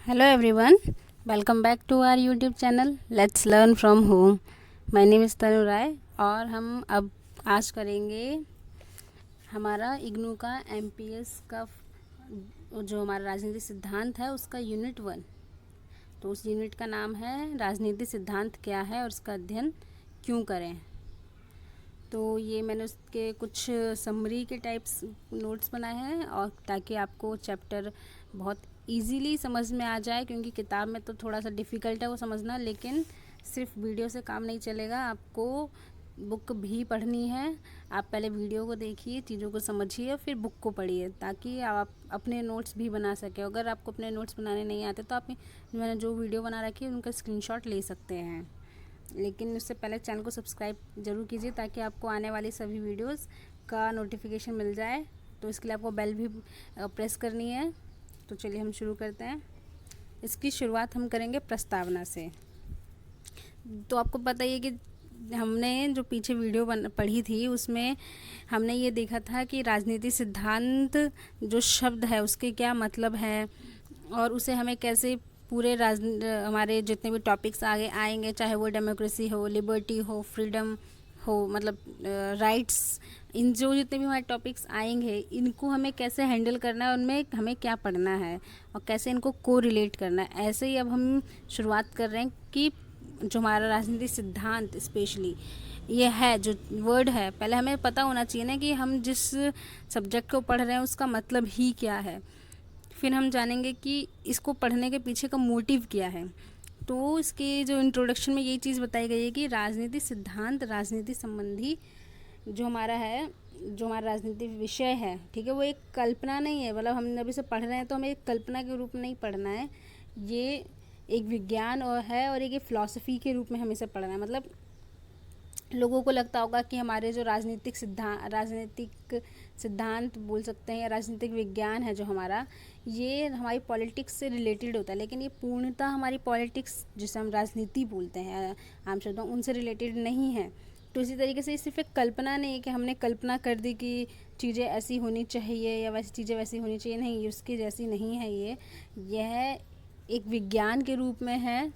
Hello everyone, welcome back to our YouTube channel Let's Learn from Home. My name is तनु राय और हम अब आज करेंगे हमारा इग्नू का एमपीएस का जो हमारा राजनीति सिद्धांत है उसका यूनिट 1। तो उस यूनिट का नाम है राजनीति सिद्धांत क्या है और उसका अध्ययन क्यों करें। तो ये मैंने उसके कुछ समरी के टाइप्स नोट्स बनाए हैं और ताकि आपको चैप्टर बहुत इजीली समझ में आ जाए, क्योंकि किताब में तो थोड़ा सा डिफ़िकल्ट है वो समझना, लेकिन सिर्फ वीडियो से काम नहीं चलेगा, आपको बुक भी पढ़नी है। आप पहले वीडियो को देखिए, चीज़ों को समझिए, फिर बुक को पढ़िए ताकि आप अपने नोट्स भी बना सकें। अगर आपको अपने नोट्स बनाने नहीं आते तो आप मैंने जो वीडियो बना रखी है उनका स्क्रीनशॉट ले सकते हैं, लेकिन उससे पहले चैनल को सब्सक्राइब ज़रूर कीजिए ताकि आपको आने वाली सभी वीडियोस का नोटिफिकेशन मिल जाए। तो इसके लिए आपको बेल भी प्रेस करनी है। तो चलिए हम शुरू करते हैं। इसकी शुरुआत हम करेंगे प्रस्तावना से। तो आपको पता ही है कि हमने जो पीछे वीडियो पढ़ी थी उसमें हमने ये देखा था कि राजनीति सिद्धांत जो शब्द है उसके क्या मतलब है और उसे हमें कैसे पूरे हमारे जितने भी टॉपिक्स आगे आएंगे, चाहे वो डेमोक्रेसी हो, लिबर्टी हो, फ्रीडम हो, मतलब राइट्स, इन जो जितने भी हमारे टॉपिक्स आएंगे इनको हमें कैसे हैंडल करना है, उनमें हमें क्या पढ़ना है और कैसे इनको को रिलेट करना है। ऐसे ही अब हम शुरुआत कर रहे हैं कि जो हमारा राजनीतिक सिद्धांत स्पेशली ये है, जो वर्ड है, पहले हमें पता होना चाहिए ना कि हम जिस सब्जेक्ट को पढ़ रहे हैं उसका मतलब ही क्या है। फिर हम जानेंगे कि इसको पढ़ने के पीछे का मोटिव क्या है। तो इसके जो इंट्रोडक्शन में यही चीज़ बताई गई है कि राजनीति सिद्धांत राजनीति संबंधी जो हमारा है, जो हमारा राजनीतिक विषय है, ठीक है, वो एक कल्पना नहीं है। मतलब हम अभी से पढ़ रहे हैं तो हमें एक कल्पना के रूप में नहीं पढ़ना है, ये एक विज्ञान और है और एक फ़िलॉसफी के रूप में हमें इसे पढ़ना है। मतलब लोगों को लगता होगा कि हमारे जो राजनीतिक सिद्धांत बोल सकते हैं या राजनीतिक विज्ञान है जो हमारा, ये हमारी पॉलिटिक्स से रिलेटेड होता है, लेकिन ये पूर्णतः हमारी पॉलिटिक्स जिसे हम राजनीति बोलते हैं आम शब्दों, उनसे रिलेटेड नहीं है। तो इसी तरीके से सिर्फ एक कल्पना नहीं है कि हमने कल्पना कर दी कि चीज़ें ऐसी होनी चाहिए या वैसी चीज़ें वैसी होनी चाहिए, नहीं, उसकी जैसी नहीं है। यह एक विज्ञान के रूप में है,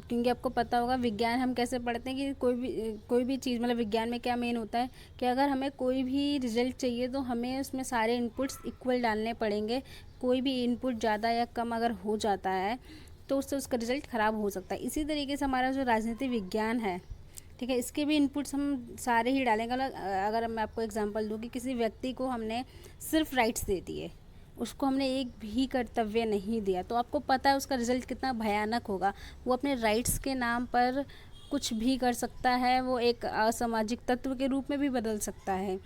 क्योंकि आपको पता होगा विज्ञान हम कैसे पढ़ते हैं कि कोई भी चीज़, मतलब विज्ञान में क्या मेन होता है कि अगर हमें कोई भी रिजल्ट चाहिए तो हमें उसमें सारे इनपुट्स इक्वल डालने पड़ेंगे। कोई भी इनपुट ज़्यादा या कम अगर हो जाता है तो उससे उसका रिजल्ट ख़राब हो सकता है। इसी तरीके से हमारा जो राजनीतिक विज्ञान है, ठीक है, इसके भी इनपुट्स हम सारे ही डालेंगे। अगर मैं आपको एग्जांपल दूँ कि किसी व्यक्ति को हमने सिर्फ राइट्स दे दिए, उसको हमने एक भी कर्तव्य नहीं दिया, तो आपको पता है उसका रिज़ल्ट कितना भयानक होगा। वो अपने राइट्स के नाम पर कुछ भी कर सकता है, वो एक असामाजिक तत्व के रूप में भी बदल सकता है,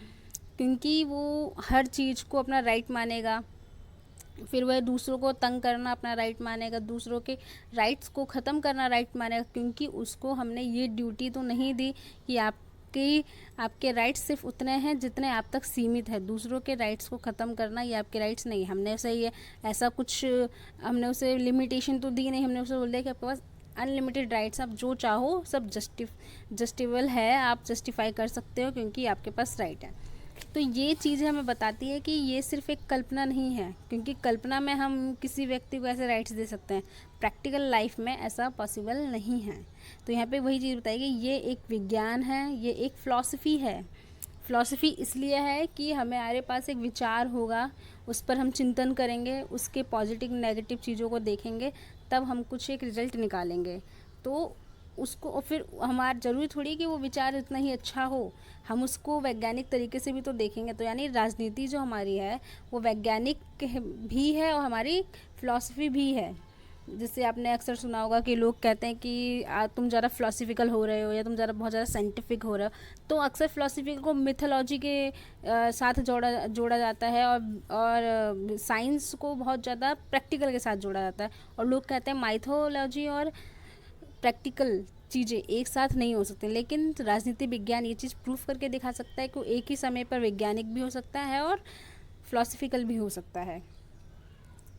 क्योंकि वो हर चीज़ को अपना राइट मानेगा। फिर वह दूसरों को तंग करना अपना राइट मानेगा, दूसरों के राइट्स को ख़त्म करना राइट मानेगा, क्योंकि उसको हमने ये ड्यूटी तो नहीं दी कि आपके राइट्स सिर्फ उतने हैं जितने आप तक सीमित है। दूसरों के राइट्स को ख़त्म करना ये आपके राइट्स नहीं। हमने उसे ये ऐसा कुछ हमने उसे लिमिटेशन तो दी नहीं, हमने उसे बोल दिया कि आपके पास अनलिमिटेड राइट्स, आप जो चाहो सब जस्टिबल है, आप जस्टिफाई कर सकते हो क्योंकि आपके पास राइट है। तो ये चीज़ें हमें बताती है कि ये सिर्फ एक कल्पना नहीं है, क्योंकि कल्पना में हम किसी व्यक्ति को ऐसे राइट्स दे सकते हैं, प्रैक्टिकल लाइफ में ऐसा पॉसिबल नहीं है। तो यहाँ पे वही चीज़ बताएगी, ये एक विज्ञान है, ये एक फ़िलॉसफी है। फ़िलॉसफी इसलिए है कि हमारे पास एक विचार होगा, उस पर हम चिंतन करेंगे, उसके पॉजिटिव नेगेटिव चीज़ों को देखेंगे, तब हम कुछ एक रिज़ल्ट निकालेंगे। तो उसको फिर हमारा ज़रूरी थोड़ी कि वो विचार इतना ही अच्छा हो, हम उसको वैज्ञानिक तरीके से भी तो देखेंगे। तो यानी राजनीति जो हमारी है वो वैज्ञानिक भी है और हमारी फ़िलॉसफी भी है। जिससे आपने अक्सर सुना होगा कि लोग कहते हैं कि तुम ज़्यादा फ़िलॉसफिकल हो रहे हो या तुम ज़्यादा बहुत ज़्यादा साइंटिफिक हो रहे हो। तो अक्सर फ़िलॉसफी को मिथोलॉजी के साथ जोड़ा जाता है और साइंस को बहुत ज़्यादा प्रैक्टिकल के साथ जोड़ा जाता है। और लोग कहते हैं माइथोलॉजी और प्रैक्टिकल चीज़ें एक साथ नहीं हो सकती, लेकिन राजनीति विज्ञान ये चीज़ प्रूफ करके दिखा सकता है कि एक ही समय पर वैज्ञानिक भी हो सकता है और फ़िलॉसफिकल भी हो सकता है।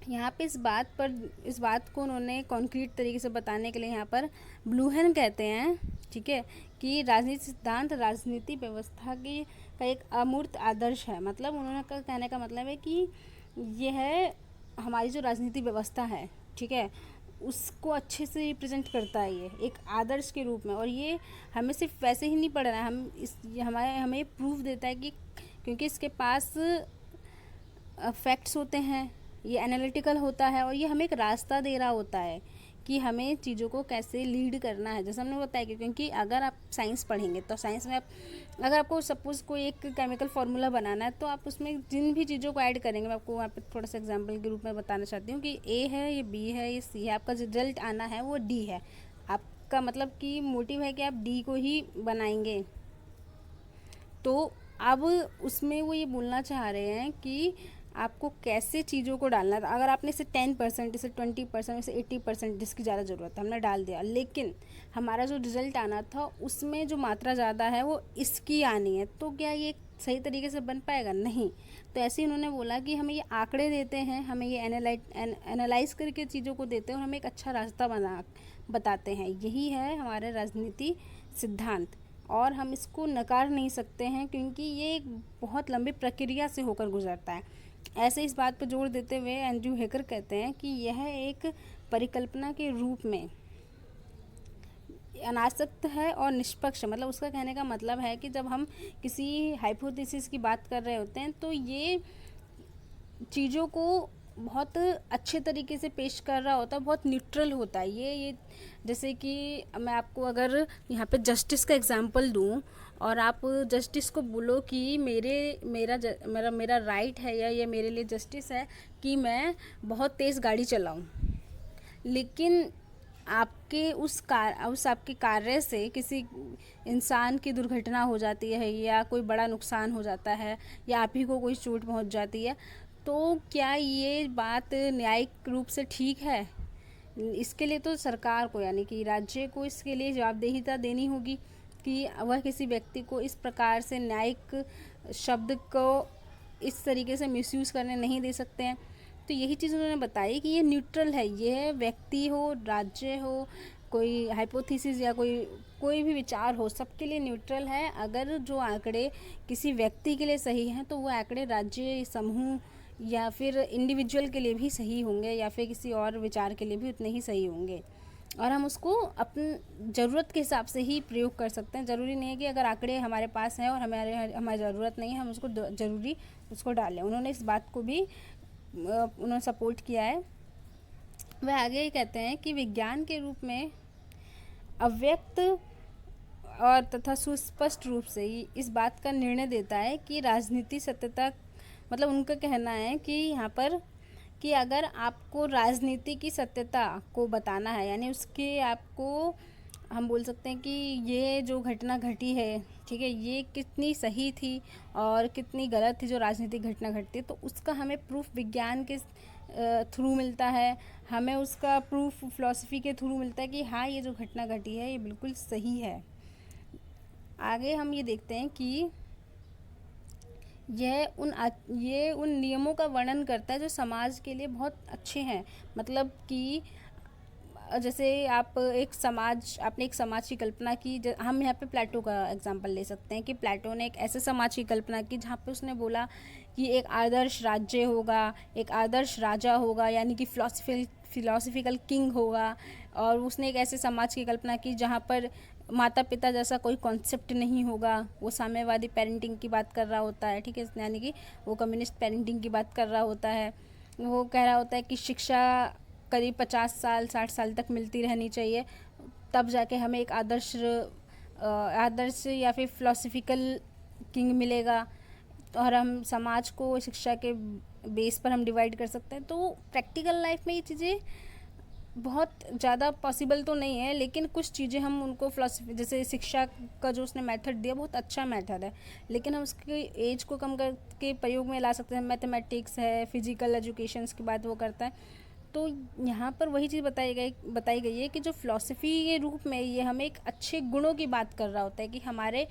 यहाँ पे इस बात को उन्होंने कॉन्क्रीट तरीके से बताने के लिए यहाँ पर ब्लूहेन कहते हैं, ठीक है, कि राजनीति सिद्धांत राजनीति व्यवस्था की का एक अमूर्त आदर्श है। मतलब उन्होंने कहने का मतलब है कि यह हमारी जो राजनीति व्यवस्था है ठीक है, उसको अच्छे से रिप्रेजेंट करता है ये एक आदर्श के रूप में। और ये हमें सिर्फ वैसे ही नहीं पढ़ना है, हमें प्रूफ देता है कि क्योंकि इसके पास फैक्ट्स होते हैं, ये एनालिटिकल होता है और ये हमें एक रास्ता दे रहा होता है कि हमें चीज़ों को कैसे लीड करना है। जैसे हमने बताया कि क्योंकि अगर आप साइंस पढ़ेंगे तो साइंस में आप अगर आपको सपोज़ कोई एक केमिकल फार्मूला बनाना है तो आप उसमें जिन भी चीज़ों को ऐड करेंगे, मैं आपको वहाँ पे थोड़ा सा एग्जांपल के रूप में बताना चाहती हूँ कि ए है, ये बी है, ये सी है, आपका रिजल्ट आना है वो डी है। आपका मतलब कि मोटिव है कि आप डी को ही बनाएंगे। तो अब उसमें वो ये बोलना चाह रहे हैं कि आपको कैसे चीज़ों को डालना है। अगर आपने इसे 10%, इसे 20%, इसे 80% जिसकी ज़्यादा ज़रूरत है हमने डाल दिया, लेकिन हमारा जो रिज़ल्ट आना था उसमें जो मात्रा ज़्यादा है वो इसकी आनी है, तो क्या ये सही तरीके से बन पाएगा? नहीं। तो ऐसे ही उन्होंने बोला कि हमें ये आंकड़े देते हैं, हमें ये एनालाइज करके चीज़ों को देते हैं और हमें एक अच्छा रास्ता बताते हैं। यही है हमारे राजनीति सिद्धांत और हम इसको नकार नहीं सकते हैं क्योंकि ये एक बहुत लंबी प्रक्रिया से होकर गुजरता है। ऐसे इस बात पर जोर देते हुए एंड्रयू हेकर कहते हैं कि यह एक परिकल्पना के रूप में अनासक्त है और निष्पक्ष। मतलब उसका कहने का मतलब है कि जब हम किसी हाइपोथेसिस की बात कर रहे होते हैं तो ये चीज़ों को बहुत अच्छे तरीके से पेश कर रहा होता है, बहुत न्यूट्रल होता है ये जैसे कि मैं आपको अगर यहाँ पे जस्टिस का एग्जांपल दूँ और आप जस्टिस को बोलो कि मेरा राइट है या ये मेरे लिए जस्टिस है कि मैं बहुत तेज़ गाड़ी चलाऊँ, लेकिन आपके उस आपके कार्य से किसी इंसान की दुर्घटना हो जाती है या कोई बड़ा नुकसान हो जाता है या आप ही को कोई चोट पहुंच जाती है, तो क्या ये बात न्यायिक रूप से ठीक है? इसके लिए तो सरकार को यानी कि राज्य को इसके लिए जवाबदेहिता देनी होगी कि वह किसी व्यक्ति को इस प्रकार से न्यायिक शब्द को इस तरीके से मिसयूज़ करने नहीं दे सकते हैं। तो यही चीज़ उन्होंने बताई कि ये न्यूट्रल है, ये व्यक्ति हो, राज्य हो, कोई हाइपोथेसिस या कोई भी विचार हो, सबके लिए न्यूट्रल है। अगर जो आंकड़े किसी व्यक्ति के लिए सही हैं तो वो आंकड़े राज्य, समूह या फिर इंडिविजुअल के लिए भी सही होंगे या फिर किसी और विचार के लिए भी उतने ही सही होंगे और हम उसको अपनी ज़रूरत के हिसाब से ही प्रयोग कर सकते हैं। ज़रूरी नहीं है कि अगर आंकड़े हमारे पास हैं और हमारी ज़रूरत नहीं है हम उसको ज़रूरी उसको डालें। उन्होंने इस बात को भी उन्होंने सपोर्ट किया है। वह आगे ही कहते हैं कि विज्ञान के रूप में अव्यक्त और तथा सुस्पष्ट रूप से इस बात का निर्णय देता है कि राजनीति सत्यता, मतलब उनका कहना है कि यहाँ पर कि अगर आपको राजनीति की सत्यता को बताना है यानी उसके आपको हम बोल सकते हैं कि ये जो घटना घटी है, ठीक है, ये कितनी सही थी और कितनी गलत थी जो राजनीतिक घटना घटती है, तो उसका हमें प्रूफ विज्ञान के थ्रू मिलता है, हमें उसका प्रूफ फिलॉसफी के थ्रू मिलता है कि हाँ ये जो घटना घटी है ये बिल्कुल सही है। आगे हम ये देखते हैं कि ये उन नियमों का वर्णन करता है जो समाज के लिए बहुत अच्छे हैं। मतलब कि जैसे आपने एक समाज की कल्पना की, हम यहाँ पे प्लेटो का एग्जांपल ले सकते हैं कि प्लेटो ने एक ऐसे समाज की कल्पना की जहाँ पे उसने बोला कि एक आदर्श राज्य होगा, एक आदर्श राजा होगा यानी कि फिलोसफिकल किंग होगा, और उसने एक ऐसे समाज की कल्पना की जहाँ पर माता पिता जैसा कोई कॉन्सेप्ट नहीं होगा। वो साम्यवादी पेरेंटिंग की बात कर रहा होता है, ठीक है, यानी कि वो कम्युनिस्ट पेरेंटिंग की बात कर रहा होता है। वो कह रहा होता है कि शिक्षा करीब 50 साल 60 साल तक मिलती रहनी चाहिए, तब जाके हमें एक आदर्श या फिर फिलोसफिकल किंग मिलेगा और हम समाज को शिक्षा के बेस पर हम डिवाइड कर सकते हैं। तो प्रैक्टिकल लाइफ में ये चीज़ें बहुत ज़्यादा पॉसिबल तो नहीं है, लेकिन कुछ चीज़ें हम उनको फिलोसफी, जैसे शिक्षा का जो उसने मेथड दिया बहुत अच्छा मेथड है, लेकिन हम उसकी एज को कम करके प्रयोग में ला सकते हैं। मैथमेटिक्स है, फिजिकल एजुकेशंस की बात वो करता है। तो यहाँ पर वही चीज़ बताई गई है कि जो फिलॉसफी के रूप में ये हमें एक अच्छे गुणों की बात कर रहा होता है कि हमारे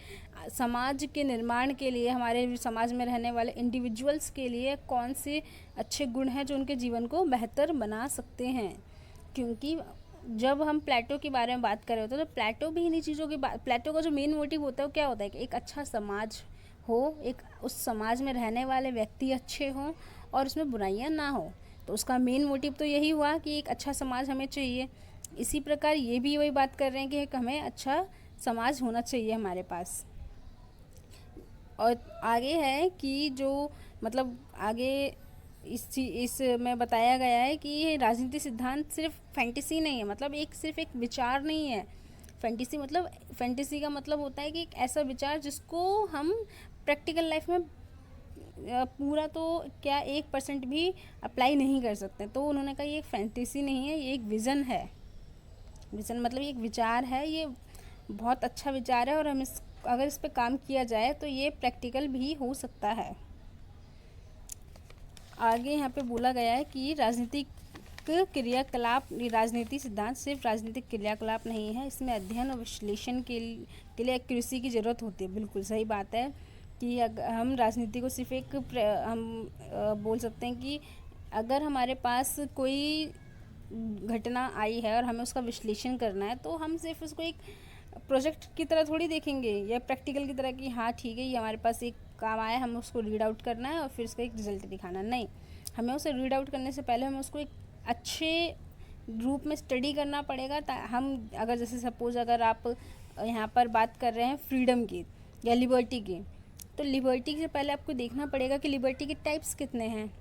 समाज के निर्माण के लिए, हमारे समाज में रहने वाले इंडिविजुअल्स के लिए कौन से अच्छे गुण हैं जो उनके जीवन को बेहतर बना सकते हैं। क्योंकि जब हम प्लेटो के बारे में बात कर रहे होते हैं तो प्लेटो भी इन्हीं चीज़ों की बात, प्लेटो का जो मेन मोटिव होता है वो क्या होता है कि एक अच्छा समाज हो, एक उस समाज में रहने वाले व्यक्ति अच्छे हों और उसमें बुराइयां ना हो। तो उसका मेन मोटिव तो यही हुआ कि एक अच्छा समाज हमें चाहिए। इसी प्रकार ये भी वही बात कर रहे हैं कि एक हमें अच्छा समाज होना चाहिए हमारे पास। और आगे है कि जो मतलब आगे इस में बताया गया है कि ये राजनीति सिद्धांत सिर्फ फैंटेसी नहीं है, मतलब एक सिर्फ एक विचार नहीं है। फैंटेसी का मतलब होता है कि एक ऐसा विचार जिसको हम प्रैक्टिकल लाइफ में पूरा तो क्या 1% भी अप्लाई नहीं कर सकते। तो उन्होंने कहा ये एक फैंटेसी नहीं है, ये एक विज़न है। विज़न मतलब ये एक विचार है, ये बहुत अच्छा विचार है और हम अगर इस पे काम किया जाए तो ये प्रैक्टिकल भी हो सकता है। आगे यहाँ पे बोला गया है कि राजनीतिक क्रियाकलाप, राजनीति सिद्धांत सिर्फ राजनीतिक क्रियाकलाप नहीं है, इसमें अध्ययन और विश्लेषण के लिए एक्यूरेसी की ज़रूरत होती है। बिल्कुल सही बात है कि हम राजनीति को सिर्फ एक हम बोल सकते हैं कि अगर हमारे पास कोई घटना आई है और हमें उसका विश्लेषण करना है तो हम सिर्फ उसको एक प्रोजेक्ट की तरह थोड़ी देखेंगे या प्रैक्टिकल की तरह कि हाँ ठीक है ये हमारे पास एक काम आया, हमें उसको रीड आउट करना है और फिर उसका एक रिजल्ट दिखाना। नहीं, हमें उसे रीड आउट करने से पहले हमें उसको एक अच्छे रूप में स्टडी करना पड़ेगा। हम अगर जैसे सपोज अगर आप यहाँ पर बात कर रहे हैं फ्रीडम की या लिबर्टी की, तो लिबर्टी से पहले आपको देखना पड़ेगा कि लिबर्टी के टाइप्स कितने हैं।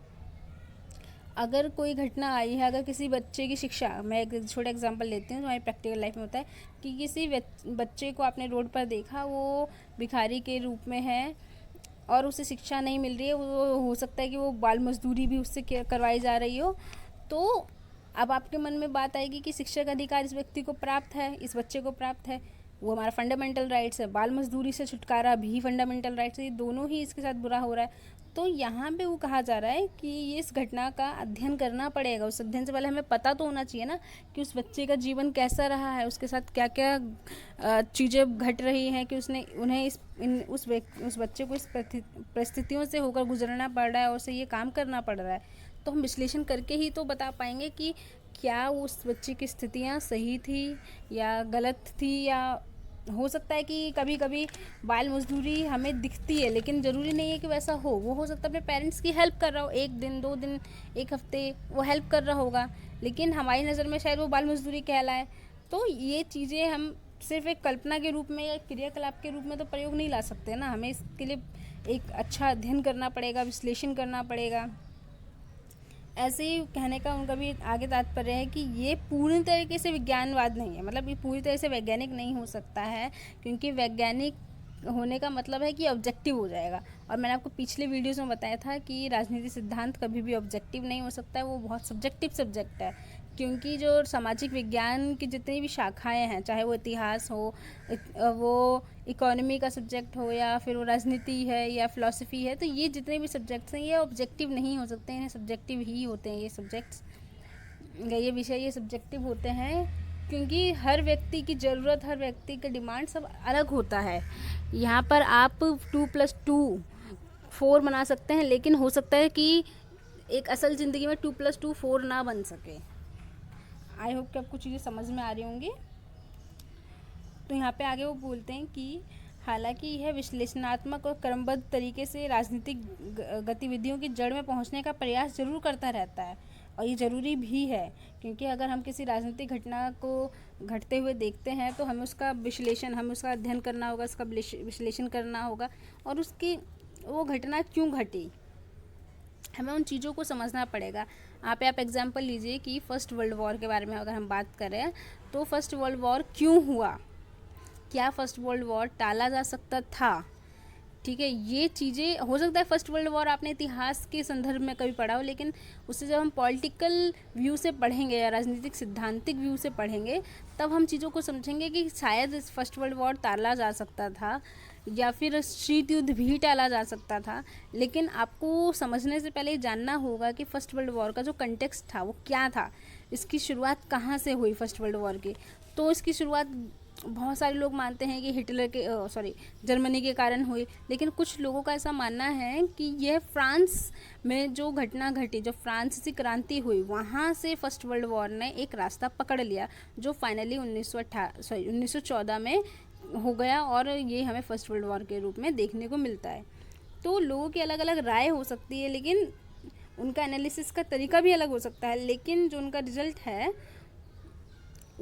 अगर कोई घटना आई है, अगर किसी बच्चे की शिक्षा, मैं एक छोटा एग्जांपल लेती हूँ जो हमारी प्रैक्टिकल लाइफ में होता है कि किसी बच्चे को आपने रोड पर देखा, वो भिखारी के रूप में है और उसे शिक्षा नहीं मिल रही है, वो हो सकता है कि वो बाल मजदूरी भी उससे करवाई जा रही हो। तो अब आपके मन में बात आएगी कि शिक्षा का अधिकार इस व्यक्ति को प्राप्त है, इस बच्चे को प्राप्त है, वो हमारा फंडामेंटल राइट्स है। बाल मजदूरी से छुटकारा भी फंडामेंटल राइट्स है, ये दोनों ही इसके साथ बुरा हो रहा है। तो यहाँ पे वो कहा जा रहा है कि ये इस घटना का अध्ययन करना पड़ेगा। उस अध्ययन से पहले हमें पता तो होना चाहिए ना कि उस बच्चे का जीवन कैसा रहा है, उसके साथ क्या क्या चीज़ें घट रही हैं कि उन्हें उस बच्चे को इस परिस्थितियों से होकर गुजरना पड़ रहा है और उसे ये काम करना पड़ रहा है। तो हम विश्लेषण करके ही तो बता पाएंगे कि क्या उस बच्चे की स्थितियाँ सही थी या गलत थी। या हो सकता है कि कभी कभी बाल मजदूरी हमें दिखती है लेकिन ज़रूरी नहीं है कि वैसा हो। वो हो सकता है अपने पेरेंट्स की हेल्प कर रहा हो, 1 दिन 2 दिन 1 हफ्ते वो हेल्प कर रहा होगा, लेकिन हमारी नज़र में शायद वो बाल मजदूरी कहलाए। तो ये चीज़ें हम सिर्फ एक कल्पना के रूप में या क्रियाकलाप के रूप में तो प्रयोग नहीं ला सकते ना, हमें इसके लिए एक अच्छा अध्ययन करना पड़ेगा, विश्लेषण करना पड़ेगा। ऐसे ही कहने का उनका भी आगे तात्पर्य है कि ये पूर्ण तरीके से विज्ञानवाद नहीं है, मतलब ये पूरी तरह से वैज्ञानिक नहीं हो सकता है, क्योंकि वैज्ञानिक होने का मतलब है कि ऑब्जेक्टिव हो जाएगा। और मैंने आपको पिछले वीडियोस में बताया था कि राजनीति सिद्धांत कभी भी ऑब्जेक्टिव नहीं हो सकता है, वो बहुत सब्जेक्टिव सब्जेक्ट है। क्योंकि जो सामाजिक विज्ञान की जितनी भी शाखाएं हैं, चाहे वो इतिहास हो, वो इकोनॉमी का सब्जेक्ट हो, या फिर वो राजनीति है या फिलॉसफी है, तो ये जितने भी सब्जेक्ट्स हैं ये ऑब्जेक्टिव नहीं हो सकते हैं, सब्जेक्टिव ही होते हैं ये सब्जेक्ट्स, ये विषय ये सब्जेक्टिव होते हैं। क्योंकि हर व्यक्ति की ज़रूरत, हर व्यक्ति का डिमांड सब अलग होता है। यहाँ पर आप 2+2 4 बना सकते हैं, लेकिन हो सकता है कि एक असल ज़िंदगी में 2+2 4 ना बन सके। आई होप कि आपको चीज़ें समझ में आ रही होंगी। तो यहाँ पे आगे वो बोलते हैं कि हालांकि यह विश्लेषणात्मक और क्रमबद्ध तरीके से राजनीतिक गतिविधियों की जड़ में पहुँचने का प्रयास जरूर करता रहता है, और ये ज़रूरी भी है। क्योंकि अगर हम किसी राजनीतिक घटना को घटते हुए देखते हैं तो हमें उसका विश्लेषण, हमें उसका अध्ययन करना होगा, उसका विश्लेषण करना होगा, और उसकी वो घटना क्यों घटी, हमें उन चीज़ों को समझना पड़ेगा। आप एग्जाम्पल लीजिए कि फर्स्ट वर्ल्ड वॉर के बारे में अगर हम बात करें तो फर्स्ट वर्ल्ड वॉर क्यों हुआ, क्या फर्स्ट वर्ल्ड वॉर टाला जा सकता था, ठीक है। ये चीज़ें हो सकता है फर्स्ट वर्ल्ड वॉर आपने इतिहास के संदर्भ में कभी पढ़ा हो, लेकिन उससे जब हम पॉलिटिकल व्यू से पढ़ेंगे या राजनीतिक सिद्धांतिक व्यू से पढ़ेंगे तब हम चीज़ों को समझेंगे कि शायद इस फर्स्ट वर्ल्ड वॉर टाला जा सकता था या फिर शीत युद्ध भी टाला जा सकता था। लेकिन आपको समझने से पहले जानना होगा कि फर्स्ट वर्ल्ड वॉर का जो कंटेक्स्ट था वो क्या था, इसकी शुरुआत कहाँ से हुई फर्स्ट वर्ल्ड वॉर की। तो इसकी शुरुआत बहुत सारे लोग मानते हैं कि जर्मनी के कारण हुई, लेकिन कुछ लोगों का ऐसा मानना है कि यह फ्रांस में जो घटना घटी, जो फ्रांसीसी क्रांति हुई, वहाँ से फर्स्ट वर्ल्ड वॉर ने एक रास्ता पकड़ लिया, जो फाइनली 1914 में हो गया, और ये हमें फर्स्ट वर्ल्ड वॉर के रूप में देखने को मिलता है। तो लोगों की अलग अलग राय हो सकती है, लेकिन उनका एनालिसिस का तरीका भी अलग हो सकता है, लेकिन जो उनका रिजल्ट है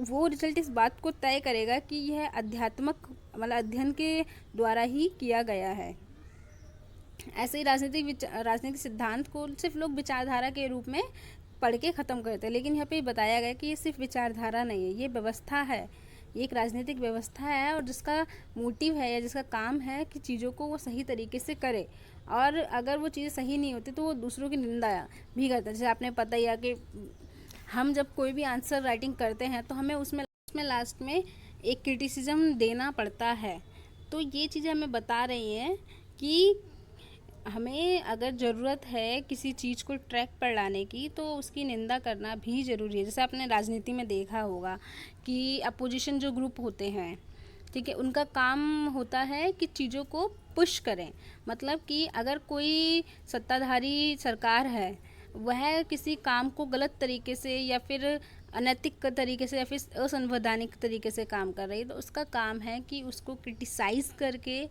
वो रिजल्ट इस बात को तय करेगा कि यह अध्यात्मक मतलब अध्ययन के द्वारा ही किया गया है। ऐसे ही राजनीतिक सिद्धांत को सिर्फ लोग विचारधारा के रूप में पढ़ के ख़त्म करते हैं, लेकिन यहाँ पे बताया गया कि ये सिर्फ विचारधारा नहीं है, ये व्यवस्था है, ये एक राजनीतिक व्यवस्था है, और जिसका मोटिव है या जिसका काम है कि चीज़ों को वो सही तरीके से करे, और अगर वो चीज़ें सही नहीं होती तो वो दूसरों की निंदा भी करता है। जैसे आपने पता ही है कि हम जब कोई भी आंसर राइटिंग करते हैं तो हमें उसमें लास्ट में एक क्रिटिसिज्म देना पड़ता है। तो ये चीज़ें हमें बता रही हैं कि हमें अगर ज़रूरत है किसी चीज़ को ट्रैक पर लाने की तो उसकी निंदा करना भी ज़रूरी है। जैसे आपने राजनीति में देखा होगा कि अपोजिशन जो ग्रुप होते हैं, ठीक है, उनका काम होता है कि चीज़ों को पुश करें। मतलब कि अगर कोई सत्ताधारी सरकार है, वह किसी काम को गलत तरीके से या फिर अनैतिक तरीके से या फिर असंवैधानिक तरीके से काम कर रही है, तो उसका काम है कि उसको क्रिटिसाइज़ करके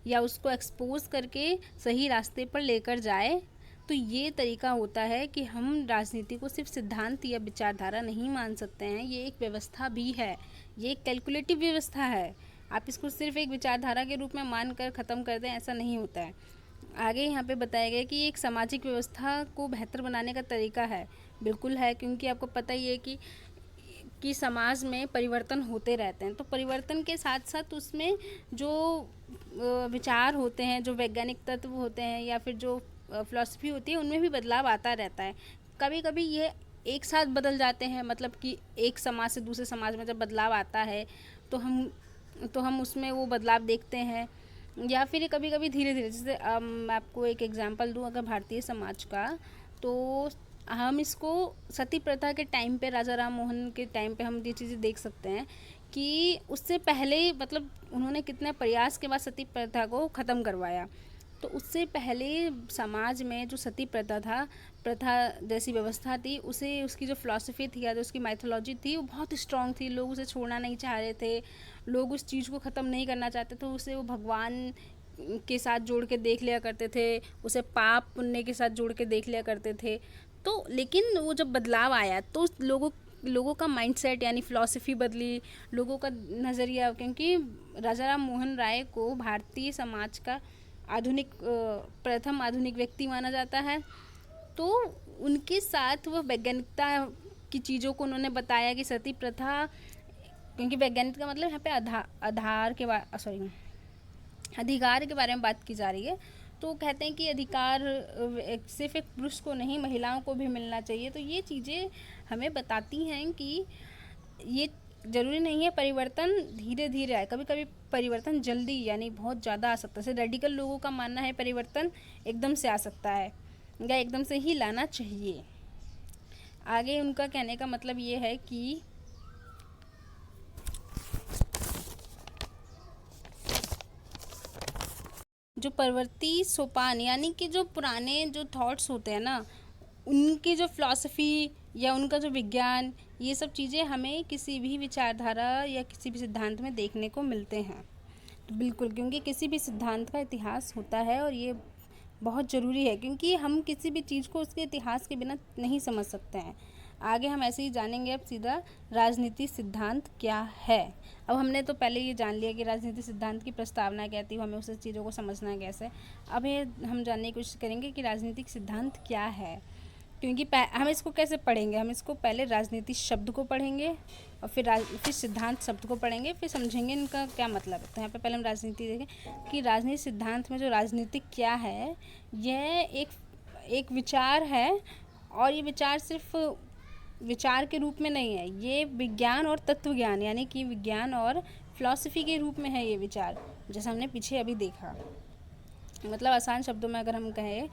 या उसको एक्सपोज करके सही रास्ते पर लेकर जाए। तो ये तरीका होता है कि हम राजनीति को सिर्फ सिद्धांत या विचारधारा नहीं मान सकते हैं, ये एक व्यवस्था भी है, ये एक कैलकुलेटिव व्यवस्था है। आप इसको सिर्फ एक विचारधारा के रूप में मान कर ख़त्म कर दें, ऐसा नहीं होता है। आगे यहाँ पे बताया गया कि एक सामाजिक व्यवस्था को बेहतर बनाने का तरीका है। बिल्कुल है, क्योंकि आपको पता ही है कि समाज में परिवर्तन होते रहते हैं, तो परिवर्तन के साथ साथ उसमें जो विचार होते हैं, जो वैज्ञानिक तत्व होते हैं या फिर जो फिलॉसफी होती है, उनमें भी बदलाव आता रहता है। कभी कभी ये एक साथ बदल जाते हैं, मतलब कि एक समाज से दूसरे समाज में जब बदलाव आता है तो हम उसमें वो बदलाव देखते हैं, या फिर कभी कभी धीरे धीरे। जैसे मैं आपको एक एग्जांपल दूं अगर भारतीय समाज का, तो हम इसको सती प्रथा के टाइम पे, राजा राम मोहन के टाइम पे हम ये चीज़ें देख सकते हैं कि उससे पहले मतलब उन्होंने कितने प्रयास के बाद सती प्रथा को ख़त्म करवाया। तो उससे पहले समाज में जो सती प्रथा जैसी व्यवस्था थी, उसे उसकी जो फिलॉसफी थी या जो उसकी माइथोलॉजी थी वो बहुत स्ट्रॉन्ग थी। लोग उसे छोड़ना नहीं चाह रहे थे, लोग उस चीज़ को ख़त्म नहीं करना चाहते थे, उसे वो भगवान के साथ जोड़ के देख लिया करते थे, उसे पाप पुण्य के साथ जोड़ के देख लिया करते थे। तो लेकिन वो जब बदलाव आया तो लोगों का माइंडसेट यानी फ़िलॉसफी बदली, लोगों का नज़रिया, क्योंकि राजा राम मोहन राय को भारतीय समाज का प्रथम आधुनिक व्यक्ति माना जाता है। तो उनके साथ वह वैज्ञानिकता की चीज़ों को उन्होंने बताया कि सती प्रथा, क्योंकि वैज्ञानिक का मतलब यहाँ पे अधिकार के बारे में बात की जा रही है, तो कहते हैं कि अधिकार सिर्फ एक पुरुष को नहीं, महिलाओं को भी मिलना चाहिए। तो ये चीज़ें हमें बताती हैं कि ये ज़रूरी नहीं है परिवर्तन धीरे धीरे आए, कभी कभी परिवर्तन जल्दी यानी बहुत ज़्यादा आ सकता है। जैसे रेडिकल लोगों का मानना है परिवर्तन एकदम से आ सकता है या एकदम से ही लाना चाहिए। आगे उनका कहने का मतलब ये है कि जो परवर्ती सोपान यानी कि जो पुराने जो थॉट्स होते हैं ना, उनकी जो फिलॉसफी या उनका जो विज्ञान, ये सब चीज़ें हमें किसी भी विचारधारा या किसी भी सिद्धांत में देखने को मिलते हैं। तो बिल्कुल, क्योंकि किसी भी सिद्धांत का इतिहास होता है और ये बहुत ज़रूरी है, क्योंकि हम किसी भी चीज़ को उसके इतिहास के बिना नहीं समझ सकते हैं। आगे हम ऐसे ही जानेंगे अब सीधा राजनीति सिद्धांत क्या है। अब हमने तो पहले ये जान लिया कि राजनीति सिद्धांत की प्रस्तावना क्या थी, हमें उस चीज़ों को समझना कैसे। अब ये हम जानने की कोशिश करेंगे कि राजनीतिक सिद्धांत क्या है, क्योंकि हम इसको कैसे पढ़ेंगे। हम इसको पहले राजनीति शब्द को पढ़ेंगे और फिर सिद्धांत शब्द को पढ़ेंगे, फिर समझेंगे इनका क्या मतलब है। तो यहाँ पे पहले हम राजनीति देखें कि राजनीति सिद्धांत में जो राजनीतिक क्या है, यह एक विचार है, और ये विचार सिर्फ विचार के रूप में नहीं है, ये विज्ञान और तत्व ज्ञान यानी कि विज्ञान और फिलॉसफी के रूप में है ये विचार, जैसा हमने पीछे अभी देखा। मतलब आसान शब्दों में अगर हम कहें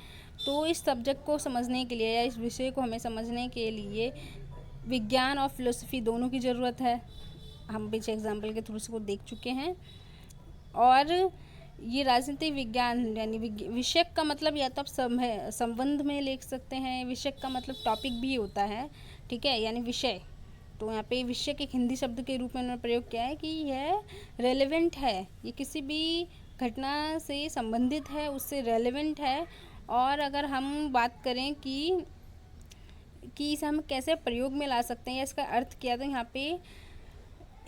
तो इस सब्जेक्ट को समझने के लिए या इस विषय को हमें समझने के लिए विज्ञान और फिलॉसफी दोनों की ज़रूरत है। हम पीछे एग्जाम्पल के थ्रू इसको देख चुके हैं। और ये राजनीतिक विज्ञान यानी विषय का मतलब या तो आप संबंध में लिख सकते हैं, विषय का मतलब टॉपिक भी होता है, ठीक है, यानी विषय। तो यहाँ पे विषय के एक हिंदी शब्द के रूप में उन्होंने प्रयोग किया है कि यह रेलेवेंट है, ये किसी भी घटना से संबंधित है, उससे रेलेवेंट है और अगर हम बात करें कि इसे हम कैसे प्रयोग में ला सकते हैं या इसका अर्थ क्या है, तो यहाँ पे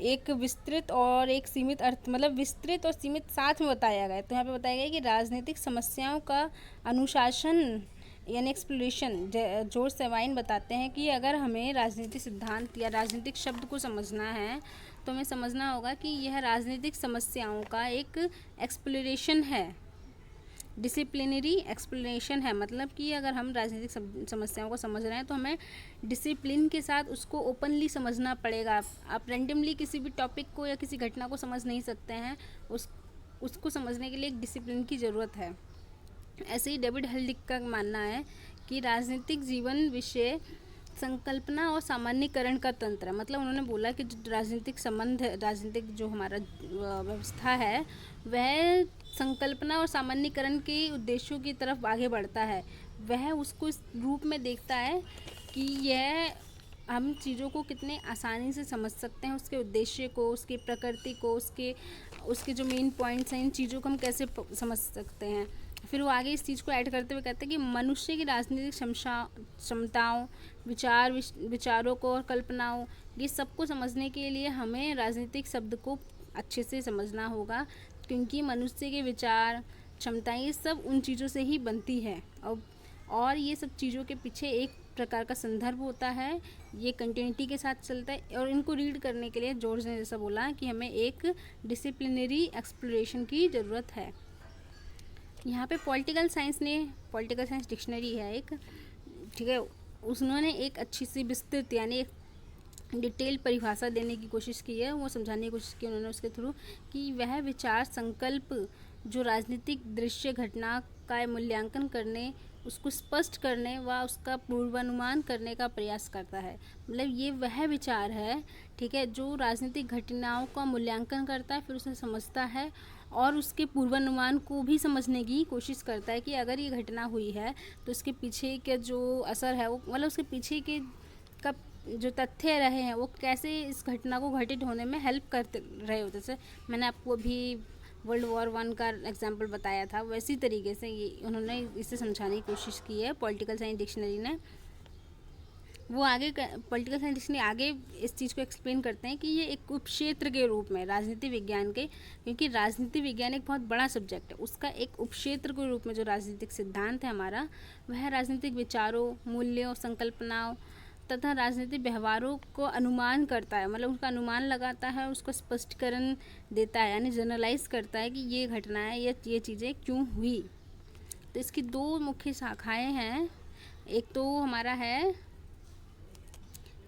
एक विस्तृत और एक सीमित अर्थ, मतलब विस्तृत और सीमित साथ में बताया गया है। तो यहाँ पे बताया गया है कि राजनीतिक समस्याओं का अनुशासन यानी एक्सप्लोरेशन। जॉर्ज सेवाइन बताते हैं कि अगर हमें राजनीतिक सिद्धांत या राजनीतिक शब्द को समझना है तो हमें समझना होगा कि यह राजनीतिक समस्याओं का एक एक्सप्लोरेशन है, डिसिप्लिनरी एक्सप्लेनेशन है। मतलब कि अगर हम राजनीतिक समस्याओं को समझ रहे हैं तो हमें डिसिप्लिन के साथ उसको ओपनली समझना पड़ेगा। आप रैंडमली किसी भी टॉपिक को या किसी घटना को समझ नहीं सकते हैं। उसको समझने के लिए एक डिसिप्लिन की ज़रूरत है। ऐसे ही डेविड हेल्डिक का मानना है कि राजनीतिक जीवन विषय संकल्पना और सामान्यीकरण का तंत्र है। मतलब उन्होंने बोला कि जो राजनीतिक संबंध, राजनीतिक जो हमारा व्यवस्था है वह संकल्पना और सामान्यीकरण के उद्देश्यों की तरफ आगे बढ़ता है। वह उसको इस रूप में देखता है कि यह हम चीज़ों को कितने आसानी से समझ सकते हैं, उसके उद्देश्य को, उसकी प्रकृति को, उसके जो मेन पॉइंट्स हैं, इन चीज़ों को हम कैसे समझ सकते हैं। फिर वो आगे इस चीज़ को ऐड करते हुए कहते हैं कि मनुष्य की राजनीतिक क्षमताओं, विचारों को और कल्पनाओं, ये सबको समझने के लिए हमें राजनीतिक शब्द को अच्छे से समझना होगा, क्योंकि मनुष्य के विचार, क्षमताएं, ये सब उन चीज़ों से ही बनती है। और ये सब चीज़ों के पीछे एक प्रकार का संदर्भ होता है, ये कंटिन्यूटी के साथ चलता है। और इनको रीड करने के लिए जॉर्ज ने जैसा बोला कि हमें एक डिसिप्लिनरी एक्सप्लोरेशन की ज़रूरत है। यहाँ पे पॉलिटिकल साइंस डिक्शनरी है एक, ठीक है, उन्होंने एक अच्छी सी विस्तृत यानी एक डिटेल परिभाषा देने की कोशिश की है। वो समझाने की कोशिश की उन्होंने उसके थ्रू कि वह विचार संकल्प जो राजनीतिक दृश्य घटना का मूल्यांकन करने, उसको स्पष्ट करने व उसका पूर्वानुमान करने का प्रयास करता है। मतलब ये वह विचार है, ठीक है, जो राजनीतिक घटनाओं का मूल्यांकन करता है, फिर उसे समझता है और उसके पूर्वानुमान को भी समझने की कोशिश करता है कि अगर ये घटना हुई है तो उसके पीछे के जो असर है वो, मतलब उसके पीछे के का जो तथ्य रहे हैं वो कैसे इस घटना को घटित होने में हेल्प करते रहे होते। जैसे मैंने आपको अभी वर्ल्ड वॉर 1 का एग्जाम्पल बताया था, वैसी तरीके से ये उन्होंने इसे समझाने की कोशिश की है पॉलिटिकल साइंस डिक्शनरी ने। वो आगे पॉलिटिकल साइंस डिक्शनरी आगे इस चीज़ को एक्सप्लेन करते हैं कि ये एक उपक्षेत्र के रूप में राजनीति विज्ञान के, क्योंकि राजनीति विज्ञान एक बहुत बड़ा सब्जेक्ट है, उसका एक उपक्षेत्र के रूप में जो राजनीतिक सिद्धांत है हमारा, वह राजनीतिक विचारों, मूल्यों, संकल्पनाओं तथा राजनीतिक व्यवहारों को अनुमान करता है। मतलब उसका अनुमान लगाता है, उसको स्पष्टीकरण देता है, यानी जनरलाइज करता है कि ये घटनाएं या ये चीज़ें क्यों हुई। तो इसकी दो मुख्य शाखाएं हैं, एक तो हमारा है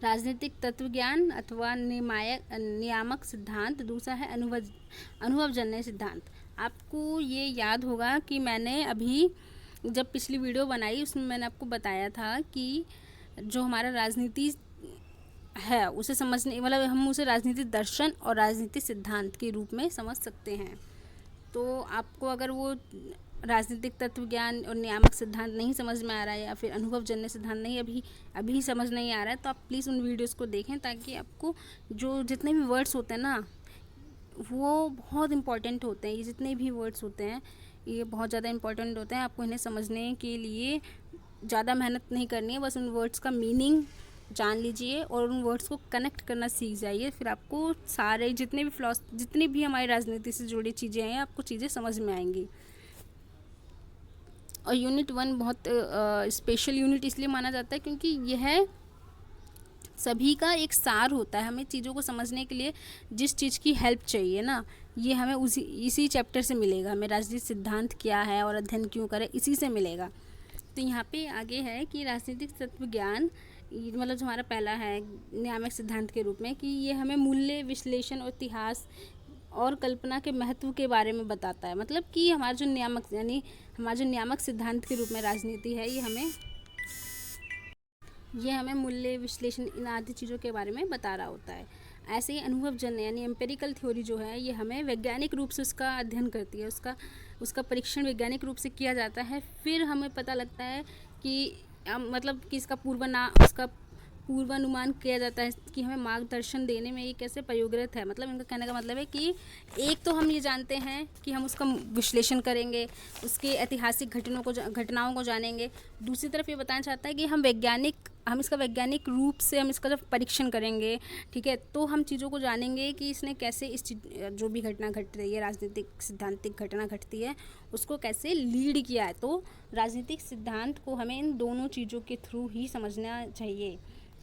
राजनीतिक तत्वज्ञान अथवा नियामक सिद्धांत, दूसरा है अनुभवजन्य सिद्धांत। आपको ये याद होगा कि मैंने अभी जब पिछली वीडियो बनाई उसमें मैंने आपको बताया था कि जो हमारा राजनीति है उसे समझने, मतलब हम उसे राजनीति दर्शन और राजनीति सिद्धांत के रूप में समझ सकते हैं। तो आपको अगर वो राजनीतिक तत्व ज्ञान और नियामक सिद्धांत नहीं समझ में आ रहा है या फिर अनुभवजन्य सिद्धांत नहीं अभी समझ नहीं आ रहा है, तो आप प्लीज़ उन वीडियोस को देखें, ताकि आपको जो जितने भी वर्ड्स होते हैं ना वो बहुत इंपॉर्टेंट होते हैं। ये जितने भी वर्ड्स होते हैं ये बहुत ज़्यादा इंपॉर्टेंट होते हैं। आपको इन्हें समझने के लिए ज़्यादा मेहनत नहीं करनी है, बस उन वर्ड्स का मीनिंग जान लीजिए और उन वर्ड्स को कनेक्ट करना सीख जाइए, फिर आपको सारे जितनी भी हमारी राजनीति से जुड़ी चीज़ें हैं आपको चीज़ें समझ में आएंगी। और यूनिट 1 बहुत स्पेशल यूनिट इसलिए माना जाता है क्योंकि यह सभी का एक सार होता है। हमें चीज़ों को समझने के लिए जिस चीज़ की हेल्प चाहिए ना, ये हमें इसी चैप्टर से मिलेगा। हमें राजनीतिक सिद्धांत क्या है और अध्ययन क्यों करें, इसी से मिलेगा। तो यहाँ पे आगे है कि राजनीतिक तत्व ज्ञान, मतलब जो हमारा पहला है नियामक सिद्धांत के रूप में, कि ये हमें मूल्य विश्लेषण और इतिहास और कल्पना के महत्व के बारे में बताता है। मतलब कि हमारा जो नियामक सिद्धांत के रूप में राजनीति है, ये हमें मूल्य विश्लेषण इन आदि चीज़ों के बारे में बता रहा होता है। ऐसे ही अनुभवजन्य यानी एम्पेरिकल थ्योरी जो है, ये हमें वैज्ञानिक रूप से उसका अध्ययन करती है, उसका परीक्षण वैज्ञानिक रूप से किया जाता है। फिर हमें पता लगता है कि मतलब कि उसका पूर्वानुमान किया जाता है कि हमें मार्गदर्शन देने में ये कैसे प्रयोगरत है। मतलब इनका कहने का मतलब है कि एक तो हम ये जानते हैं कि हम उसका विश्लेषण करेंगे, उसके ऐतिहासिक घटनाओं को जानेंगे। दूसरी तरफ ये बताना चाहता है कि हम इसका वैज्ञानिक रूप से हम इसका जब परीक्षण करेंगे, ठीक है, तो हम चीज़ों को जानेंगे कि इसने कैसे जो भी घटना घट रही है, राजनीतिक सिद्धांतिक घटना घटती है, उसको कैसे लीड किया है। तो राजनीतिक सिद्धांत को हमें इन दोनों चीज़ों के थ्रू ही समझना चाहिए,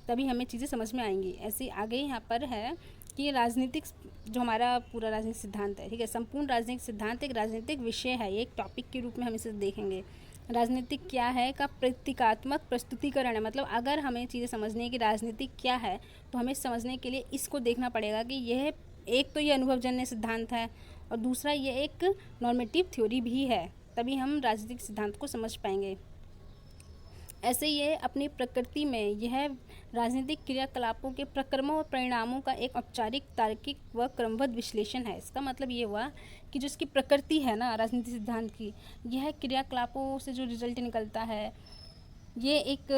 तभी हमें चीज़ें समझ में आएंगी। ऐसे आगे यहाँ पर है कि राजनीतिक जो हमारा पूरा राजनीतिक सिद्धांत है, ठीक है, संपूर्ण राजनीतिक सिद्धांत एक राजनीतिक विषय है, ये एक टॉपिक के रूप में हम इसे देखेंगे। राजनीतिक क्या है का प्रतीकात्मक प्रस्तुतिकरण है। मतलब अगर हमें चीज़ें समझनी है कि राजनीतिक क्या है, तो हमें समझने के लिए इसको देखना पड़ेगा कि यह एक तो ये अनुभवजन्य सिद्धांत है और दूसरा ये एक नॉर्मेटिव थ्योरी भी है, तभी हम राजनीतिक सिद्धांत को समझ पाएंगे। ऐसे ये अपनी प्रकृति में यह राजनीतिक क्रियाकलापों के प्रक्रमों और परिणामों का एक औपचारिक, तार्किक व क्रमबद्ध विश्लेषण है। इसका मतलब ये हुआ कि जो इसकी प्रकृति है ना राजनीतिक सिद्धांत की, यह क्रियाकलापों से जो रिजल्ट निकलता है, ये एक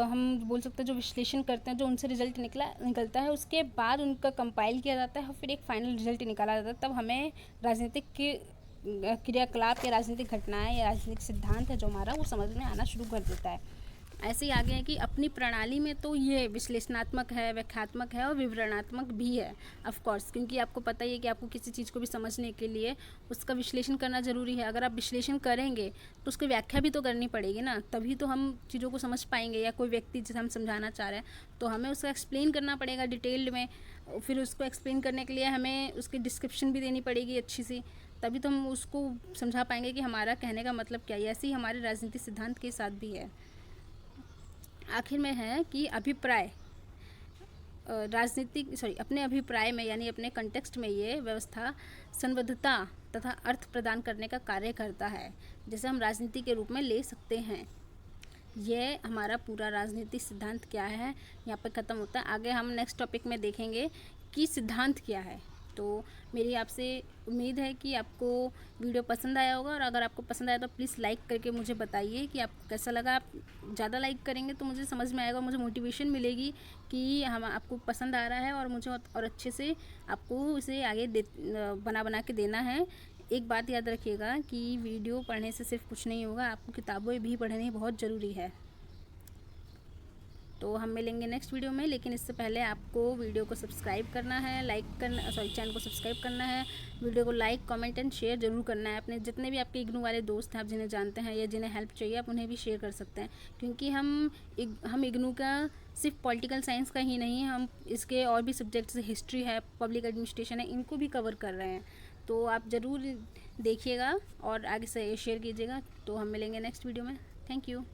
हम बोल सकते हैं जो विश्लेषण करते हैं, जो उनसे रिजल्ट निकलता है, उसके बाद उनका कंपाइल किया जाता है और फिर एक फाइनल रिजल्ट निकाला जाता है। तब हमें राजनीतिक क्रियाकलाप या राजनीतिक घटनाएं या राजनीतिक सिद्धांत है जो हमारा, वो समझ में आना शुरू कर देता है। ऐसे ही आगे है कि अपनी प्रणाली में तो ये विश्लेषणात्मक है, व्याख्यात्मक है और विवरणात्मक भी है, ऑफ कोर्स, क्योंकि आपको पता ही है कि आपको किसी चीज़ को भी समझने के लिए उसका विश्लेषण करना ज़रूरी है। अगर आप विश्लेषण करेंगे तो उसकी व्याख्या भी तो करनी पड़ेगी ना, तभी तो हम चीज़ों को समझ पाएंगे। या कोई व्यक्ति जिसे हम समझाना चाह रहे हैं तो हमें उसका एक्सप्लेन करना पड़ेगा डिटेल्ड में, फिर उसको एक्सप्लेन करने के लिए हमें उसकी डिस्क्रिप्शन भी देनी पड़ेगी अच्छी सी, तभी तो हम उसको समझा पाएंगे कि हमारा कहने का मतलब क्या है। ऐसे ही हमारे राजनीतिक सिद्धांत के साथ भी है। आखिर में है कि अभिप्राय अपने अभिप्राय में यानी अपने कंटेक्स्ट में ये व्यवस्था संबद्धता तथा अर्थ प्रदान करने का कार्य करता है, जैसे हम राजनीति के रूप में ले सकते हैं। ये हमारा पूरा राजनीतिक सिद्धांत क्या है यहाँ पर ख़त्म होता है। आगे हम नेक्स्ट टॉपिक में देखेंगे कि सिद्धांत क्या है। तो मेरी आपसे उम्मीद है कि आपको वीडियो पसंद आया होगा, और अगर आपको पसंद आया तो प्लीज़ लाइक करके मुझे बताइए कि आपको कैसा लगा। आप ज़्यादा लाइक करेंगे तो मुझे समझ में आएगा, मुझे मोटिवेशन मिलेगी कि हम आपको पसंद आ रहा है और मुझे और अच्छे से आपको इसे आगे बना के देना है। एक बात याद रखिएगा कि वीडियो पढ़ने से सिर्फ कुछ नहीं होगा, आपको किताबें भी पढ़नी बहुत ज़रूरी है। तो हम मिलेंगे नेक्स्ट वीडियो में, लेकिन इससे पहले आपको वीडियो को सब्सक्राइब करना है, चैनल को सब्सक्राइब करना है, वीडियो को लाइक, कमेंट एंड शेयर जरूर करना है। अपने जितने भी आपके इग्नू वाले दोस्त हैं, आप जिन्हें जानते हैं या जिन्हें हेल्प चाहिए, आप उन्हें भी शेयर कर सकते हैं, क्योंकि हम इग्नू का सिर्फ पॉलिटिकल साइंस का ही नहीं, हम इसके और भी सब्जेक्ट्स, हिस्ट्री है, पब्लिक एडमिनिस्ट्रेशन है, इनको भी कवर कर रहे हैं। तो आप ज़रूर देखिएगा और आगे से शेयर कीजिएगा। तो हम मिलेंगे नेक्स्ट वीडियो में। Thank you.